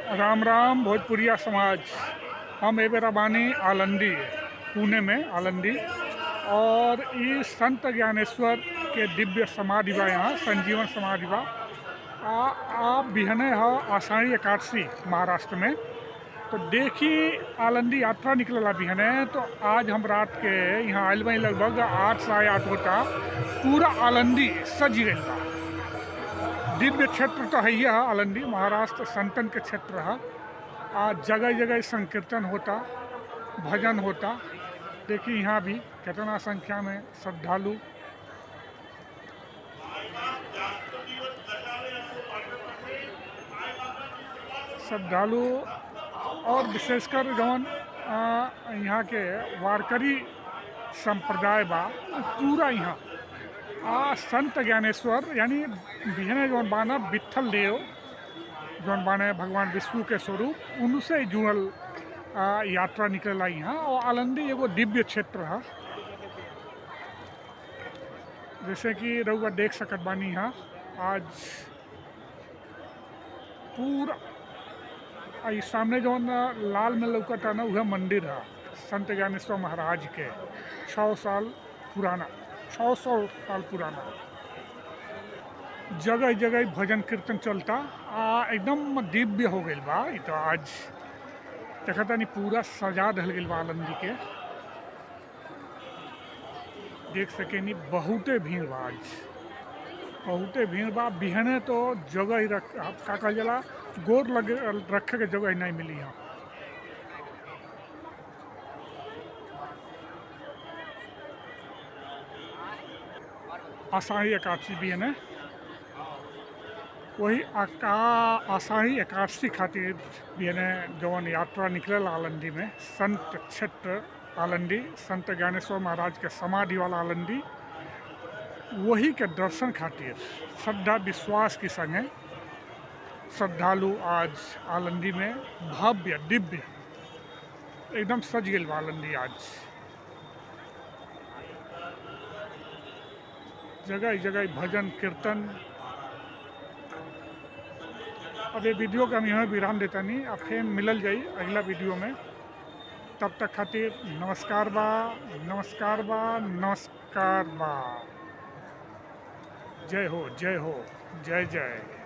राम राम भोजपुरिया समाज। हम एबेरा बानी आलंदी पुणे में आलंदी और ये संत ज्ञानेश्वर के दिव्य समाधि बा यहाँ संजीवन समाधि बा। आप बिहने हो आषाढ़ी एकादशी महाराष्ट्र में तो देखी आलंदी यात्रा निकलला बिहने। तो आज हम रात के यहाँ आयल बनी लगभग 8 साढ़े 8 होता। पूरा आलंदी सज गई बा। दिव्य क्षेत्र तो है ही है आलंदी महाराष्ट्र संतन के क्षेत्र है। आज जगह जगह संकीर्तन होता, भजन होता। देखिए यहाँ भी कितना संख्या में श्रद्धालु और विशेषकर जौन यहाँ के वारकरी संप्रदाय बा पूरा यहाँ संत ज्ञानेश्वर यानी बिहने जौन बाना विट्ठल देव जौन बाने भगवान विष्णु के स्वरूप उनसे जुड़ल यात्रा निकल आई यहाँ। और आलंदी एगो दिव्य क्षेत्र है जैसे कि रउआ देख सकत बानी यहाँ। आज पूरा सामने जौन लाल में लौकता ना वह मंदिर है संत ज्ञानेश्वर महाराज के 100 साल पुराना। जगह जगह भजन कीर्तन चलता एकदम दिव्य हो गई बा। तो आज देखता नहीं पूरा सजा धल गई बा आलंदी के। देख सके नहीं बहुते भीड़ बा आज, बहुते भीड़ बा। बिहने तो जगह ही का कहल जाला गोर लगे रखे के जगह ही नहीं मिली यहाँ। आषाढ़ी एकादशी भी है ना, वही आषाढ़ी एकादशी खातिर भी है जौन यात्रा निकलल आलंदी में संत क्षेत्र आलंदी संत ज्ञानेश्वर महाराज के समाधि वाला आलंदी वही के दर्शन खातिर श्रद्धा विश्वास के संगे श्रद्धालु आज आलंदी में भव्य दिव्य एकदम सज गई आलंदी। आज जगह जगह भजन कीर्तन। अब ये वीडियो का हम यहाँ विराम देता नहीं, अब फिर मिलल जाई अगला वीडियो में। तब तक खातिर नमस्कार बा, नमस्कार बा, नमस्कार बा। जय हो, जय हो, जय जय।